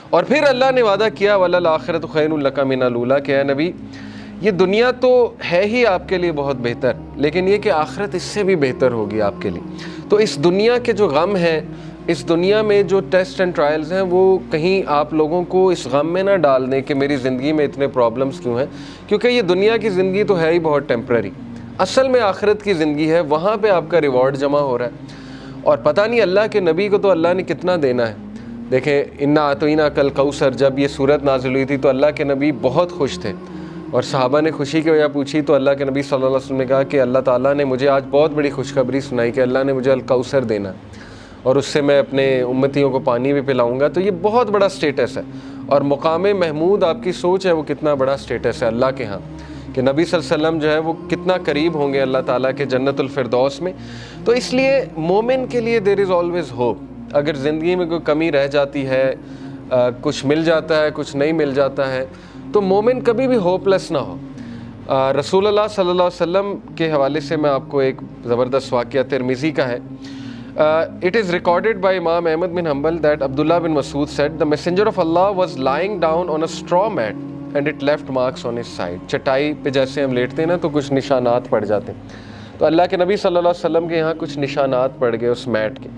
اور پھر اللہ نے وعدہ کیا وَلَلْآخِرَةُ خَيْرٌ لَكَ مِنَ الْأُولَىٰ کہ اے نبی یہ دنیا تو ہے ہی آپ کے لیے بہت بہتر، لیکن یہ کہ آخرت اس سے بھی بہتر ہوگی آپ کے لیے۔ تو اس دنیا کے جو غم ہیں، اس دنیا میں جو ٹیسٹ اینڈ ٹرائلز ہیں، وہ کہیں آپ لوگوں کو اس غم میں نہ ڈال دیں کہ میری زندگی میں اتنے پرابلمز کیوں ہیں، کیونکہ یہ دنیا کی زندگی تو ہے ہی بہت ٹیمپرری۔ اصل میں آخرت کی زندگی ہے، وہاں پہ آپ کا ریوارڈ جمع ہو رہا ہے، اور پتہ نہیں اللہ کے نبی کو تو اللہ نے کتنا دینا ہے۔ دیکھیں انا اعطیناک کل کوثر، جب یہ صورت نازل ہوئی تھی تو اللہ کے نبی بہت خوش تھے، اور صحابہ نے خوشی کی وجہ پوچھی تو اللہ کے نبی صلی اللہ علیہ وسلم نے کہا کہ اللہ تعالیٰ نے مجھے آج بہت بڑی خوشخبری سنائی کہ اللہ نے مجھے الکوثر دینا، اور اس سے میں اپنے امتیوں کو پانی بھی پلاؤں گا۔ تو یہ بہت بڑا سٹیٹس ہے، اور مقام محمود آپ کی سوچ ہے وہ کتنا بڑا سٹیٹس ہے اللہ کے ہاں، کہ نبی صلی اللہ علیہ وسلم جو ہے وہ کتنا قریب ہوں گے اللہ تعالیٰ کے جنت الفردوس میں۔ تو اس لیے مومن کے لیے دیر از آلویز ہوپ۔ اگر زندگی میں کوئی کمی رہ جاتی ہے، کچھ مل جاتا ہے، کچھ نہیں مل جاتا ہے، تو مومن کبھی بھی ہوپ لیس نہ ہو۔ رسول اللہ صلی اللہ علیہ وسلم کے حوالے سے میں آپ کو ایک زبردست واقعہ ترمذی کا ہے۔ It is recorded by Imam Ahmad bin Hanbal that Abdullah bin Mas'ud said, the messenger of Allah was lying down on a straw mat and it left marks on his side. چٹائی پہ جیسے ہم لیٹتے ہیں نا تو کچھ نشانات پڑ جاتے ہیں، تو اللہ کے نبی صلی اللہ علیہ وسلم کے یہاں کچھ نشانات پڑ گئے اس میٹ کے۔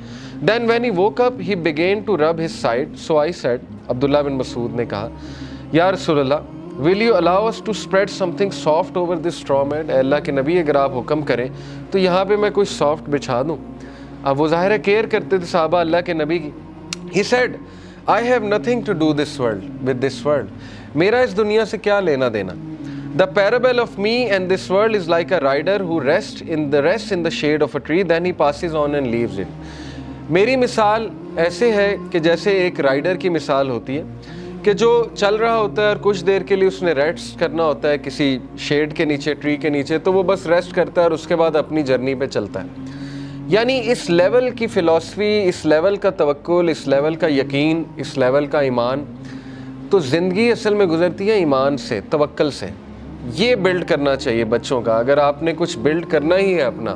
Then when he woke up he began to rub his side, so I said, عبداللہ بن مسعود نے کہا یا رسول اللہ will you allow us to spread something soft over this straw mat؟ اے اللہ کے نبی اگر آپ حکم کریں تو یہاں پہ میں کوئی سافٹ بچھا دوں۔ اب وہ ظاہر کیئر کرتے تھے صحابہ اللہ کے نبی کی۔ He said, I have nothing to do with this world. میرا اس دنیا سے کیا لینا دینا۔ The parable of me and this world is like a rider who rests in the shade of a tree, then he passes on and leaves it. میری مثال ایسے ہے کہ جیسے ایک رائڈر کی مثال ہوتی ہے کہ جو چل رہا ہوتا ہے اور کچھ دیر کے لیے اس نے ریسٹ کرنا ہوتا ہے کسی شیڈ کے نیچے، ٹری کے نیچے، تو وہ بس ریسٹ کرتا ہے اور اس کے بعد اپنی جرنی پہ چلتا ہے۔ یعنی اس لیول کی فلسفی، اس لیول کا توکل، اس لیول کا یقین، اس لیول کا ایمان، تو زندگی اصل میں گزرتی ہے ایمان سے، توکل سے۔ یہ بلڈ کرنا چاہیے بچوں کا۔ اگر آپ نے کچھ بلڈ کرنا ہی ہے اپنا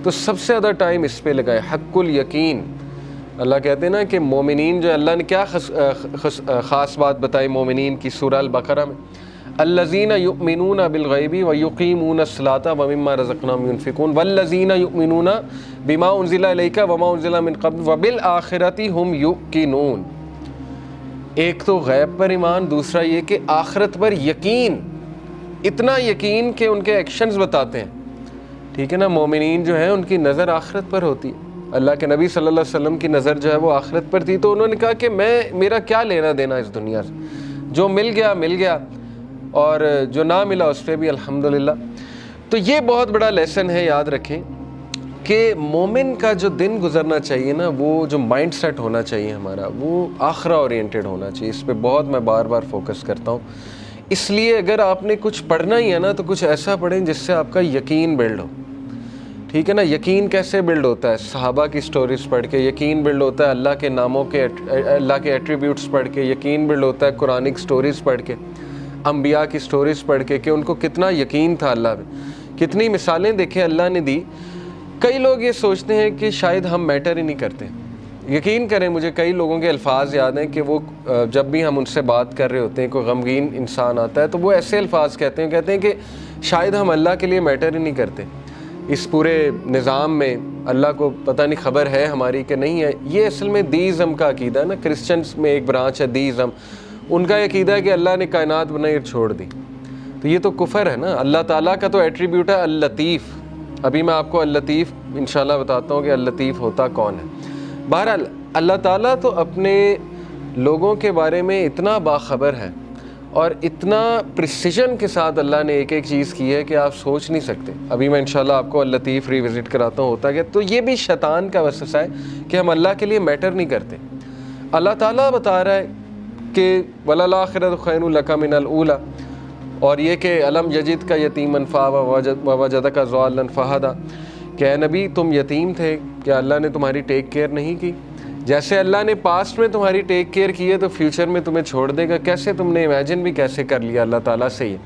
تو سب سے زیادہ ٹائم اس پہ لگائیں، حق الیقین۔ اللہ کہتے ہیں نا کہ مومنین جو اللہ نے کیا خاص بات بتائی مومنین کی سورہ البقرہ میں، الذین یؤمنون بالغیب ویقیمون الصلاۃ ومما رزقناہم ینفقون والذین یؤمنون بما انزل الیک وما انزل من قبل وبالآخرۃ ھم یوقنون۔ ایک تو غیب پر ایمان، دوسرا یہ کہ آخرت پر یقین، اتنا یقین کہ ان کے ایکشنز بتاتے ہیں۔ ٹھیک ہے نا، مومنین جو ہیں ان کی نظر آخرت پر ہوتی ہے۔ اللہ کے نبی صلی اللہ علیہ وسلم کی نظر جو ہے وہ آخرت پر تھی، تو انہوں نے کہا کہ میرا کیا لینا دینا اس دنیا سے، جو مل گیا مل گیا، اور جو نہ ملا اس پہ بھی الحمدللہ۔ تو یہ بہت بڑا لیسن ہے، یاد رکھیں کہ مومن کا جو دن گزرنا چاہیے نا، وہ جو مائنڈ سیٹ ہونا چاہیے ہمارا، وہ آخرہ اورینٹڈ ہونا چاہیے۔ اس پہ بہت میں بار بار فوکس کرتا ہوں۔ اس لیے اگر آپ نے کچھ پڑھنا ہی ہے نا تو کچھ ایسا پڑھیں جس سے آپ کا یقین بلڈ ہو۔ ٹھیک ہے نا، یقین کیسے بلڈ ہوتا ہے؟ صحابہ کی سٹوریز پڑھ کے یقین بلڈ ہوتا ہے، اللہ کے ناموں کے، اللہ کے ایٹریبیوٹس پڑھ کے یقین بلڈ ہوتا ہے، قرآنک سٹوریز پڑھ کے، انبیاء کی سٹوریز پڑھ کے کہ ان کو کتنا یقین تھا اللہ پہ۔ کتنی مثالیں دیکھیں اللہ نے دی۔ کئی لوگ یہ سوچتے ہیں کہ شاید ہم میٹر ہی نہیں کرتے۔ یقین کریں مجھے کئی لوگوں کے الفاظ یاد ہیں کہ وہ جب بھی ہم ان سے بات کر رہے ہوتے ہیں، کوئی غمگین انسان آتا ہے تو وہ ایسے الفاظ کہتے ہیں کہ شاید ہم اللہ کے لیے میٹر ہی نہیں کرتے، اس پورے نظام میں اللہ کو پتہ نہیں خبر ہے ہماری کہ نہیں ہے۔ یہ اصل میں دیزم کا عقیدہ ہے نا، کرسچنس میں ایک برانچ ہے دیزم، ان کا عقیدہ ہے کہ اللہ نے کائنات بنائی اور چھوڑ دی، تو یہ تو کفر ہے نا۔ اللہ تعالیٰ کا تو ایٹریبیوٹ ہے اللطیف۔ ابھی میں آپ کو اللطیف انشاءاللہ بتاتا ہوں کہ اللطیف ہوتا کون ہے۔ بہرحال اللہ تعالیٰ تو اپنے لوگوں کے بارے میں اتنا باخبر ہے، اور اتنا پریسیجن کے ساتھ اللہ نے ایک ایک چیز کی ہے کہ آپ سوچ نہیں سکتے۔ ابھی میں انشاءاللہ آپ کو اللطیف ریوزٹ کراتا ہوں ہوتا ہے کہ تو یہ بھی شیطان کا وسوسہ ہے کہ ہم اللہ کے لیے میٹر نہیں کرتے۔ اللہ تعالیٰ بتا رہا ہے کہ وَلَلْآخِرَةُ خَيْرٌ لَكَ مِنَ الْأُولَىٰ، اور یہ کہ أَلَمْ يَجِدْكَ يَتِيمًا فَآوَىٰ وَوَجَدَكَ ضَالًّا فَهَدَىٰ، کہ اے نبی تم یتیم تھے، کیا اللہ نے تمہاری ٹیک کیئر نہیں کی؟ جیسے اللہ نے پاسٹ میں تمہاری ٹیک کیئر کی ہے تو فیوچر میں تمہیں چھوڑ دے گا۔ کیسے تم نے امیجن بھی کیسے کر لیا اللہ تعالیٰ سے یہ؟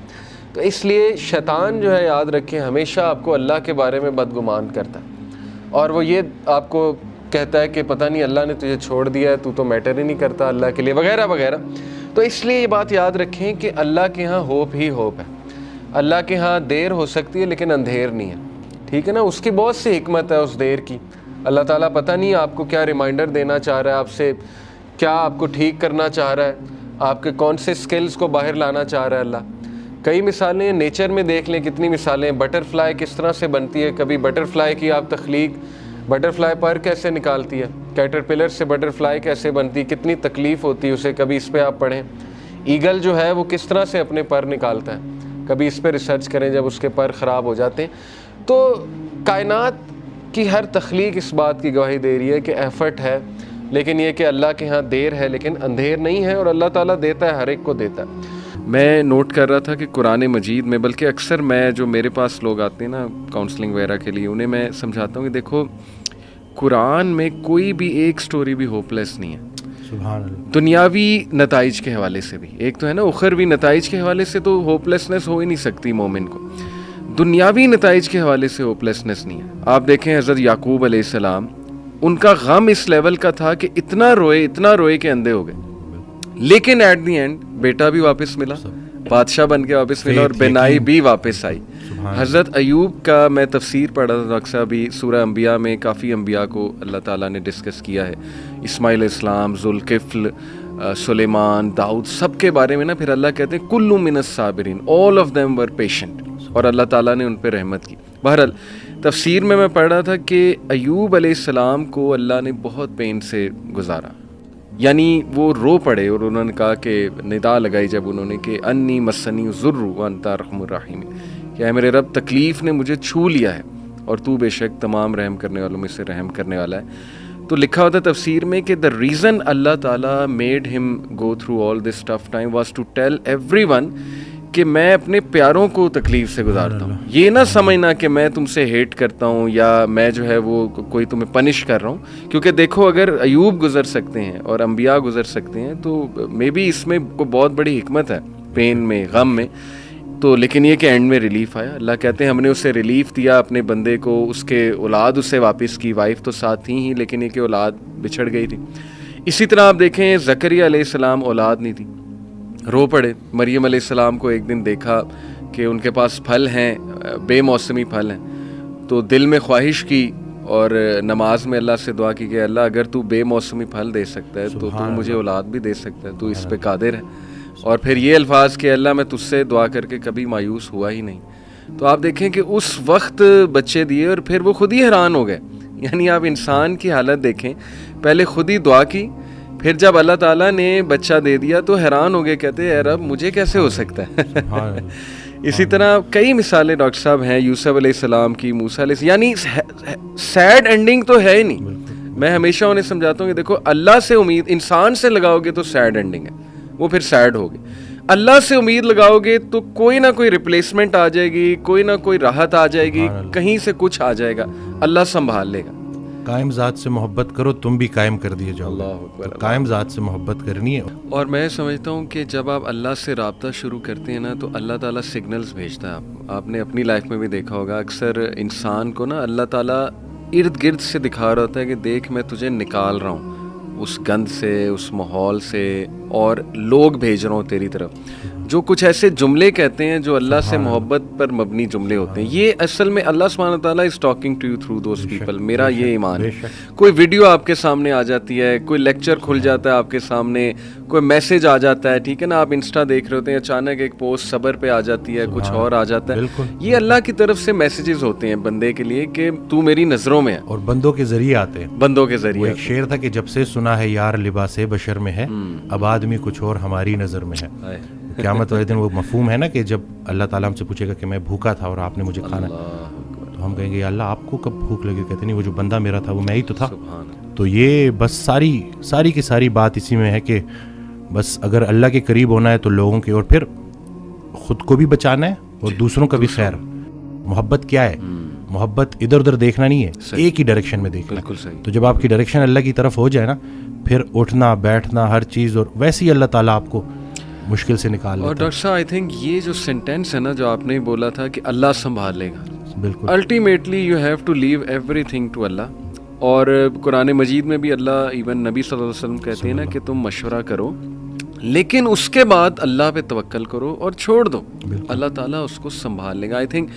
تو اس لیے شیطان جو ہے یاد رکھیں ہمیشہ آپ کو اللہ کے بارے میں بدگمان کرتا ہے، اور وہ یہ آپ کو کہتا ہے کہ پتہ نہیں اللہ نے تجھے چھوڑ دیا ہے, تو تو میٹر ہی نہیں کرتا اللہ کے لیے, وغیرہ وغیرہ. تو اس لیے یہ بات یاد رکھیں کہ اللہ کے ہاں ہوپ ہی ہوپ ہے. اللہ کے ہاں دیر ہو سکتی ہے لیکن اندھیر نہیں ہے, ٹھیک ہے نا. اس کی بہت سی حکمت ہے اس دیر کی. اللہ تعالیٰ پتہ نہیں آپ کو کیا ریمائنڈر دینا چاہ رہا ہے, آپ سے کیا آپ کو ٹھیک کرنا چاہ رہا ہے, آپ کے کون سے سکلز کو باہر لانا چاہ رہا ہے اللہ. کئی مثالیں نیچر میں دیکھ لیں, کتنی مثالیں. بٹر فلائی کس طرح سے بنتی ہے, کبھی بٹر فلائی کی آپ تخلیق, بٹر فلائی پر کیسے نکالتی ہے, کیٹر پلر سے بٹر فلائی کیسے بنتی, کتنی تکلیف ہوتی ہے اسے, کبھی اس پہ آپ پڑھیں. ایگل جو ہے وہ کس طرح سے اپنے پر نکالتا ہے, کبھی اس پہ ریسرچ کریں جب اس کے پر خراب ہو جاتے ہیں. تو کائنات کی ہر تخلیق اس بات کی گواہی دے رہی ہے کہ ایفرٹ ہے, لیکن یہ کہ اللہ کے ہاں دیر ہے لیکن اندھیر نہیں ہے, اور اللہ تعالیٰ دیتا ہے, ہر ایک کو دیتا ہے. میں نوٹ کر رہا تھا کہ قرآن مجید میں, بلکہ اکثر میں جو میرے پاس لوگ آتے ہیں نا کاؤنسلنگ وغیرہ کے لیے, انہیں میں سمجھاتا ہوں کہ دیکھو قرآن میں کوئی بھی ایک سٹوری بھی ہوپ لیس نہیں ہے. سبحان اللہ. دنیاوی نتائج کے حوالے سے بھی, ایک تو ہے نا اخروی نتائج کے حوالے سے تو ہوپ لیسنس ہو ہی نہیں سکتی مومن کو, دنیاوی نتائج کے حوالے سے ہوپ لیسنس نہیں ہے. آپ دیکھیں حضرت یعقوب علیہ السلام, ان کا غم اس لیول کا تھا کہ اتنا روئے کہ اندھے ہو گئے, لیکن ایٹ دی اینڈ بیٹا بھی واپس ملا, بادشاہ بن کے واپس ملا, اور بینائی بھی واپس آئی. حضرت ایوب کا میں تفسیر پڑھا تھا اکثر بھی, سورہ انبیاء میں کافی انبیاء کو اللہ تعالیٰ نے ڈسکس کیا ہے, اسماعیل علیہ السلام, ذوالکفل, سلیمان, داؤد, سب کے بارے میں نا. پھر اللہ کہتے ہیں کل من الصابرین, all of them were patient, اور اللہ تعالیٰ نے ان پہ رحمت کی. بہرحال تفسیر میں پڑھ رہا تھا کہ ایوب علیہ السلام کو اللہ نے بہت پین سے گزارا, یعنی وہ رو پڑے, اور انہوں نے کہا کہ ندا لگائی جب انہوں نے کہ انی مسنی الضر وانت ارحم الراحمین, کہ اے میرے رب تکلیف نے مجھے چھو لیا ہے اور تو بے شک تمام رحم کرنے والوں میں سے رحم کرنے والا ہے. تو لکھا ہوتا ہے تفسیر میں کہ the reason اللہ تعالیٰ made him go through all this tough time was to tell everyone کہ میں اپنے پیاروں کو تکلیف سے گزارتا ہوں. یہ نہ سمجھنا کہ میں تم سے ہیٹ کرتا ہوں یا میں جو ہے وہ کوئی تمہیں پنش کر رہا ہوں, کیونکہ دیکھو اگر ایوب گزر سکتے ہیں اور انبیاء گزر سکتے ہیں تو مے بی اس میں کوئی بہت بڑی حکمت ہے, پین میں, غم میں. تو لیکن یہ کہ اینڈ میں ریلیف آیا. اللہ کہتے ہیں ہم نے اسے ریلیف دیا اپنے بندے کو, اس کے اولاد اسے واپس کی, وائف تو ساتھ تھی ہی لیکن یہ کہ اولاد بچھڑ گئی تھی. اسی طرح آپ دیکھیں زکریا علیہ السلام اولاد نہیں تھی, رو پڑے. مریم علیہ السلام کو ایک دن دیکھا کہ ان کے پاس پھل ہیں, بے موسمی پھل ہیں, تو دل میں خواہش کی اور نماز میں اللہ سے دعا کی کہ اللہ اگر تو بے موسمی پھل دے سکتا ہے تو تو مجھے اولاد بھی دے سکتا ہے, تو اس پہ قادر ہے. اور پھر یہ الفاظ کہ اللہ میں تجھ سے دعا کر کے کبھی مایوس ہوا ہی نہیں. تو آپ دیکھیں کہ اس وقت بچے دیے اور پھر وہ خود ہی حیران ہو گئے. یعنی آپ انسان کی حالت دیکھیں, پہلے خود ہی دعا کی, پھر جب اللہ تعالیٰ نے بچہ دے دیا تو حیران ہو گئے, کہتے اے رب مجھے کیسے ہو سکتا ہے. اسی طرح کئی مثالیں ڈاکٹر صاحب ہیں, یوسف علیہ السلام کی, موسیٰ علیہ السلام, یعنی سیڈ اینڈنگ تو ہے ہی نہیں. میں ہمیشہ انہیں سمجھاتا ہوں کہ دیکھو اللہ سے امید انسان سے لگاؤ گے تو سیڈ اینڈنگ ہے, وہ پھر سیڈ ہوگی. اللہ سے امید لگاؤ گے تو کوئی نہ کوئی ریپلیسمنٹ آ جائے گی, کوئی نہ کوئی راحت آ جائے گی, کہیں سے کچھ آ جائے گا, اللہ سنبھال لے گا. قائم ذات سے محبت کرو تم بھی قائم کر دیے جاؤ. اللہ اکبر. قائم ذات سے محبت کرنی ہے. اور میں سمجھتا ہوں کہ جب آپ اللہ سے رابطہ شروع کرتے ہیں نا تو اللہ تعالیٰ سگنلز بھیجتا ہے. آپ نے اپنی لائف میں بھی دیکھا ہوگا, اکثر انسان کو نا اللہ تعالیٰ ارد گرد سے دکھا رہا ہوتا ہے کہ دیکھ میں تجھے نکال رہا ہوں اس گند سے, اس ماحول سے, اور لوگ بھیج رہا ہوں تیری طرف. جو کچھ ایسے جملے کہتے ہیں جو اللہ سے محبت پر مبنی جملے ہوتے ہیں, یہ اصل میں اللہ سبحانہ تعالیٰ is talking to you through those people. میرا یہ ایمان ہے. کوئی ویڈیو آپ کے سامنے آ جاتی ہے, کوئی لیکچر کھل جاتا ہے آپ کے سامنے, کوئی میسج آ جاتا ہے, ٹھیک ہے نا, آپ انسٹا دیکھ رہے ہوتے ہیں, اچانک ایک پوسٹ صبر پہ آ جاتی ہے, کچھ اور آ جاتا ہے. یہ اللہ کی طرف سے میسیجز ہوتے ہیں بندے کے لیے کہ تو میری نظروں میں ہے, اور بندوں کے ذریعے آتے ہیں. بندوں کے ذریعے. ایک شعر تھا کہ جب سے سنا ہے یار لباس بشر میں ہے, اب آدمی کچھ اور ہماری نظر میں ہے. قیامت والے دن وہ مفہوم ہے نا کہ جب اللہ تعالیٰ ہم سے پوچھے گا کہ میں بھوکا تھا اور آپ نے مجھے کھانا, تو ہم کہیں گے اللہ آپ کو کب بھوک لگی؟ کہتے نہیں وہ جو بندہ میرا تھا وہ میں ہی تو تھا. تو یہ بس ساری کی ساری بات اسی میں ہے کہ بس اگر اللہ کے قریب ہونا ہے تو لوگوں کے, اور پھر خود کو بھی بچانا ہے اور دوسروں کا بھی خیر. محبت کیا ہے؟ محبت ادھر ادھر دیکھنا نہیں ہے, ایک ہی ڈائریکشن میں دیکھنا. تو جب آپ کی ڈائریکشن اللہ کی طرف ہو جائے نا, پھر اٹھنا بیٹھنا ہر چیز, اور ویسے ہی اللہ تعالیٰ آپ کو مشکل سے نکال لیتا. اور ڈاکٹر صاحب آئی تھنک یہ جو سینٹینس ہے نا جو آپ نے بولا تھا کہ اللہ سنبھال لے گا, بالکل ultimately you have to leave everything to Allah. اور قرآن مجید میں بھی اللہ ایون نبی صلی اللہ علیہ وسلم کہتے ہیں نا کہ تم مشورہ کرو لیکن اس کے بعد اللہ پہ توکل کرو اور چھوڑ دو, اللہ تعالیٰ اس کو سنبھال لے گا. آئی تھنک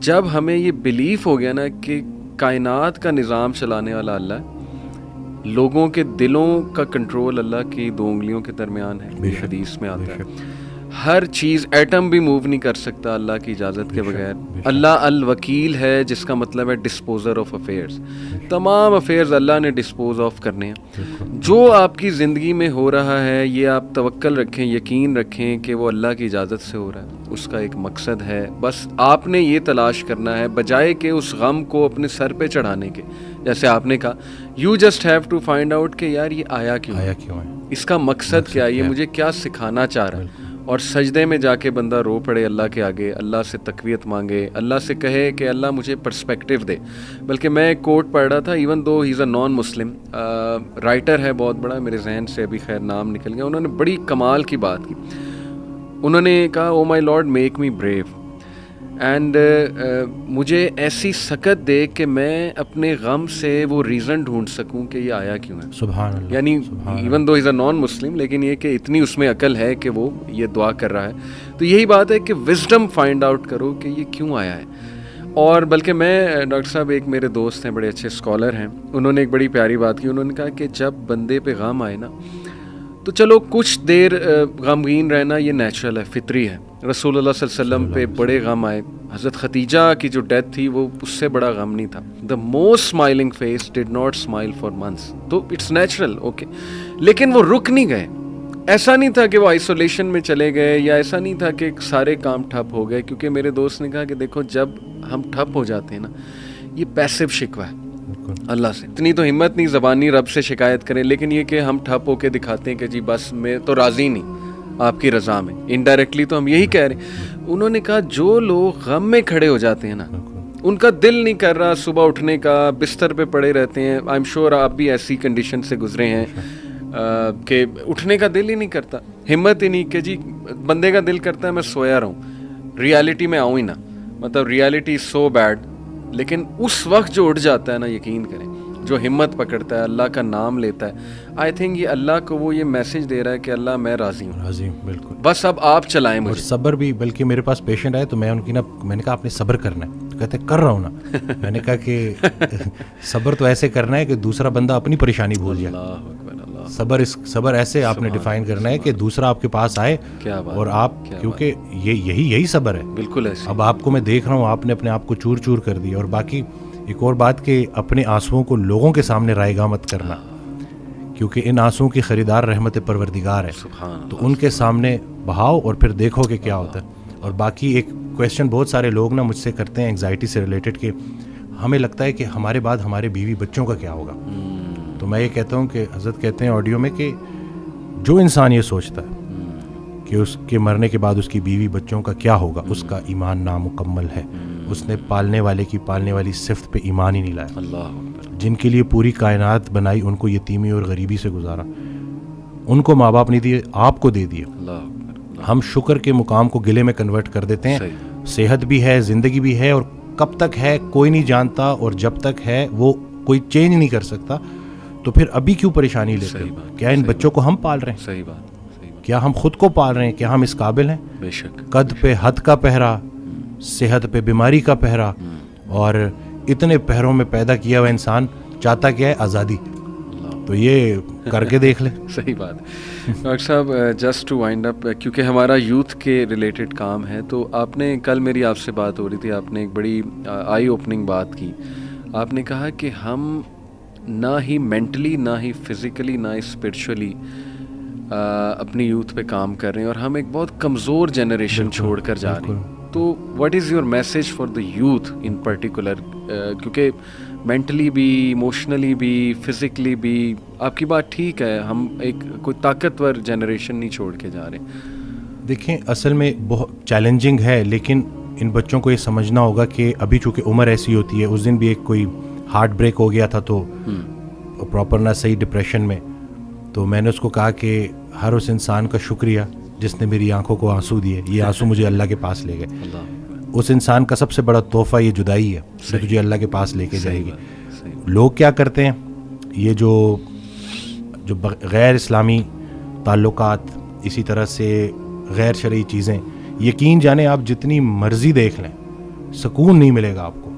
جب ہمیں یہ بلیف ہو گیا نا کہ کائنات کا نظام چلانے والا اللہ ہے, لوگوں کے دلوں کا کنٹرول اللہ کی 2 انگلیوں کے درمیان ہے, یہ حدیث میں آتا ہے, ہر چیز ایٹم بھی موو نہیں کر سکتا اللہ کی اجازت کے بغیر. اللہ الوکیل ہے جس کا مطلب ہے ڈسپوزر آف افیئرز, تمام افیئرز اللہ نے ڈسپوز آف کرنے ہیں. جو آپ کی زندگی میں ہو رہا ہے یہ آپ توکل رکھیں, یقین رکھیں کہ وہ اللہ کی اجازت سے ہو رہا ہے, اس کا ایک مقصد ہے. بس آپ نے یہ تلاش کرنا ہے بجائے کہ اس غم کو اپنے سر پہ چڑھانے کے. جیسے آپ نے کہا you just have to find out کہ یار یہ آیا کیوں ہے, اس کا مقصد کیا ہے, یہ مجھے کیا سکھانا چاہ رہا ہے. اور سجدے میں جا کے بندہ رو پڑے اللہ کے آگے, اللہ سے تقویت مانگے, اللہ سے کہے کہ اللہ مجھے پرسپیکٹیو دے. بلکہ میں ایک کوٹ پڑھ رہا تھا, ایون دو ہی از اے نان مسلم رائٹر ہے بہت بڑا, میرے ذہن سے ابھی خیر نام نکل گیا, انہوں نے بڑی کمال کی بات کی. انہوں نے کہا oh my lord make me brave and مجھے ایسی سکت دے کہ میں اپنے غم سے وہ ریزن ڈھونڈ سکوں کہ یہ آیا کیوں ہے. سبحان اللہ. یعنی ایون دو از اے نان مسلم لیکن یہ کہ اتنی اس میں عقل ہے کہ وہ یہ دعا کر رہا ہے. تو یہی بات ہے کہ وزڈم فائنڈ آؤٹ کرو کہ یہ کیوں آیا ہے. اور بلکہ میں ڈاکٹر صاحب ایک میرے دوست ہیں بڑے اچھے اسکالر ہیں, انہوں نے ایک بڑی پیاری بات کی. انہوں نے کہا کہ جب بندے پہ غم آئے نا تو چلو کچھ دیر غمگین رہنا یہ نیچرل ہے, فطری ہے. رسول اللہ صلی اللہ علیہ وسلم پہ بڑے غم آئے, حضرت خدیجہ کی جو ڈیتھ تھی وہ اس سے بڑا غم نہیں تھا. The most smiling face did not smile for months, تو اٹس نیچرل اوکے. لیکن وہ رک نہیں گئے, ایسا نہیں تھا کہ وہ آئسولیشن میں چلے گئے, یا ایسا نہیں تھا کہ سارے کام ٹھپ ہو گئے. کیونکہ میرے دوست نے کہا کہ دیکھو جب ہم ٹھپ ہو جاتے ہیں نا یہ پیسو شکوہ ہے اللہ سے. اتنی تو ہمت نہیں زبانی رب سے شکایت کریں, لیکن یہ کہ ہم ٹھپ ہو کے دکھاتے ہیں کہ جی بس میں تو راضی نہیں آپ کی رضا میں, انڈائریکٹلی تو ہم یہی کہہ رہے ہیں. انہوں نے کہا جو لوگ غم میں کھڑے ہو جاتے ہیں نا ان کا دل نہیں کر رہا صبح اٹھنے کا, بستر پہ پڑے رہتے ہیں. آئی ایم شیور آپ بھی ایسی کنڈیشن سے گزرے ہیں کہ اٹھنے کا دل ہی نہیں کرتا, ہمت ہی نہیں کہ جی بندے کا دل کرتا ہے میں سویا رہوں, ریالٹی میں آؤں ہی نہ, مطلب ریالٹی سو بیڈ. لیکن اس وقت جو اٹھ جاتا ہے نا یقین کریں, جو ہمت پکڑتا ہے اللہ کا نام لیتا ہے, آئی تھنک یہ اللہ کو وہ یہ میسج دے رہا ہے کہ اللہ میں راضی ہوں, راضی ہوں, بالکل. بس اب آپ چلائیں مجھے. اور صبر بھی, بلکہ میرے پاس پیشنٹ آئے تو میں ان کی میں نے کہا آپ نے صبر کرنا ہے, تو کہتے کر رہا ہوں نا. میں نے کہا کہ صبر تو ایسے کرنا ہے کہ دوسرا بندہ اپنی پریشانی بھول جائے. صبر ایسے آپ نے ڈیفائن کرنا ہے کہ دوسرا آپ کے پاس آئے اور آپ, کیونکہ یہی صبر ہے. بالکل ایسے. اب آپ کو میں دیکھ رہا ہوں آپ نے اپنے آپ کو چور چور کر دیا. اور باقی ایک اور بات کہ اپنے آنسوؤں کو لوگوں کے سامنے رائیگاں مت کرنا, کیونکہ ان آنسوؤں کی خریدار رحمت پروردگار ہے. تو ان کے سامنے بہاؤ اور پھر دیکھو کہ کیا ہوتا ہے. اور باقی ایک کویسچن بہت سارے لوگ نا مجھ سے کرتے ہیں انگزائٹی سے ریلیٹڈ کہ ہمیں لگتا ہے کہ ہمارے بعد ہمارے بیوی بچوں کا کیا ہوگا. تو میں یہ کہتا ہوں کہ حضرت کہتے ہیں آڈیو میں کہ جو انسان یہ سوچتا ہے کہ اس کے مرنے کے بعد اس کی بیوی بچوں کا کیا ہوگا, اس کا ایمان نامکمل ہے. اس نے پالنے والے کی پالنے والی صفت پہ ایمان ہی نہیں لایا. اللہ, جن کے لیے پوری کائنات بنائی ان کو یتیمی اور غریبی سے گزارا, ان کو ماں باپ نہیں دیے, آپ کو دے دیے. ہم شکر کے مقام کو گلے میں کنورٹ کر دیتے ہیں. صحت بھی ہے, زندگی بھی ہے, اور کب تک ہے کوئی نہیں جانتا, اور جب تک ہے وہ کوئی چینج نہیں کر سکتا. تو پھر ابھی کیوں پریشانی لیتے ہیں؟ کیا ان بچوں کو ہم پال رہے ہیں؟ صحیح بات. کیا ہم خود کو پال رہے ہیں؟ کیا ہم اس قابل ہیں؟ بے شک. قد پہ حد کا پہرا, صحت پہ بیماری کا پہرا, اور اتنے پہروں میں پیدا کیا ہوا انسان چاہتا کیا ہے؟ آزادی. تو یہ کر کے دیکھ لیں. صحیح بات. ڈاکٹر صاحب جسٹ ٹو وائنڈ اپ, کیونکہ ہمارا یوتھ کے ریلیٹڈ کام ہے, تو آپ نے کل میری آپ سے بات ہو رہی تھی, آپ نے ایک بڑی آئی اوپننگ بات کی. آپ نے کہا کہ ہم نہ ہی مینٹلی, نہ ہی فزیکلی, نہ ہی اسپرچولی اپنی یوتھ پہ کام کر رہے ہیں, اور ہم ایک بہت کمزور جنریشن چھوڑ کر جا رہے ہیں. تو what is your message for the youth in particular, کیونکہ مینٹلی بھی, ایموشنلی بھی, فزیکلی بھی, آپ کی بات ٹھیک ہے, ہم ایک کوئی طاقتور جنریشن نہیں چھوڑ کے جا رہے. دیکھیں اصل میں بہت چیلنجنگ ہے, لیکن ان بچوں کو یہ سمجھنا ہوگا کہ ابھی چونکہ عمر ایسی ہوتی ہے. اس دن بھی ایک کوئی ہارٹ بریک ہو گیا تھا تو پراپر نہ صحیح ڈپریشن میں, تو میں نے اس کو کہا کہ ہر اس انسان کا شکریہ جس نے میری آنکھوں کو آنسو دیے, یہ آنسو مجھے اللہ کے پاس لے گئے. اس انسان کا سب سے بڑا تحفہ یہ جدائی ہے جو تجھے اللہ کے پاس لے کے جائے گی. لوگ کیا کرتے ہیں, یہ جو غیر اسلامی تعلقات, اسی طرح سے غیر شرعی چیزیں, یقین جانیں آپ جتنی مرضی دیکھ لیں سکون نہیں ملے گا آپ کو.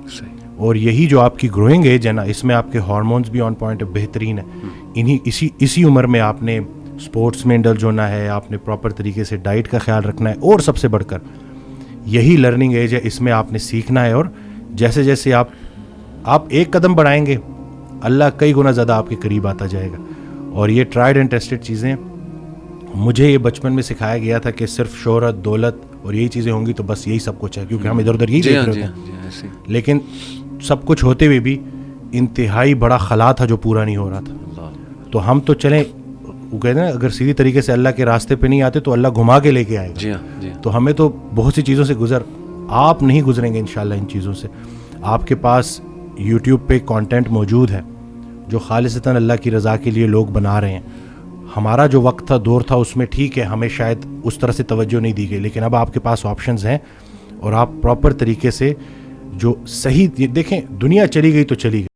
اور یہی جو آپ کی گروئنگ ایج ہے نا, اس میں آپ کے ہارمونز بھی آن پوائنٹ بہترین ہیں. اسی عمر میں آپ نے اسپورٹس میں انڈلج ہونا ہے, آپ نے پراپر طریقے سے ڈائٹ کا خیال رکھنا ہے, اور سب سے بڑھ کر یہی لرننگ ایج ہے, اس میں آپ نے سیکھنا ہے. اور جیسے جیسے آپ ایک قدم بڑھائیں گے اللہ کئی گنا زیادہ آپ کے قریب آتا جائے گا. اور یہ ٹرائیڈ اینڈ ٹیسٹڈ چیزیں, مجھے یہ بچپن میں سکھایا گیا تھا کہ صرف شہرت, دولت اور یہی چیزیں ہوں گی تو بس یہی سب کچھ ہے, کیونکہ ہم ادھر ادھر یہی دیکھ رہے ہیں. لیکن سب کچھ ہوتے ہوئے بھی انتہائی بڑا خلا تھا جو پورا نہیں ہو رہا تھا. تو ہم تو چلیں, وہ کہتے ہیں اگر سیدھی طریقے سے اللہ کے راستے پہ نہیں آتے تو اللہ گھما کے لے کے آئے گا. تو ہمیں تو بہت سی چیزوں سے آپ نہیں گزریں گے انشاءاللہ ان چیزوں سے. آپ کے پاس یوٹیوب پہ کانٹینٹ موجود ہے جو خالصتاً اللہ کی رضا کے لیے لوگ بنا رہے ہیں. ہمارا جو وقت تھا, دور تھا, اس میں ٹھیک ہے ہمیں شاید اس طرح سے توجہ نہیں دی گئی, لیکن اب آپ کے پاس آپشنز ہیں اور آپ پراپر طریقے سے جو صحیح, دیکھیں دنیا چلی گئی تو چلی گئی.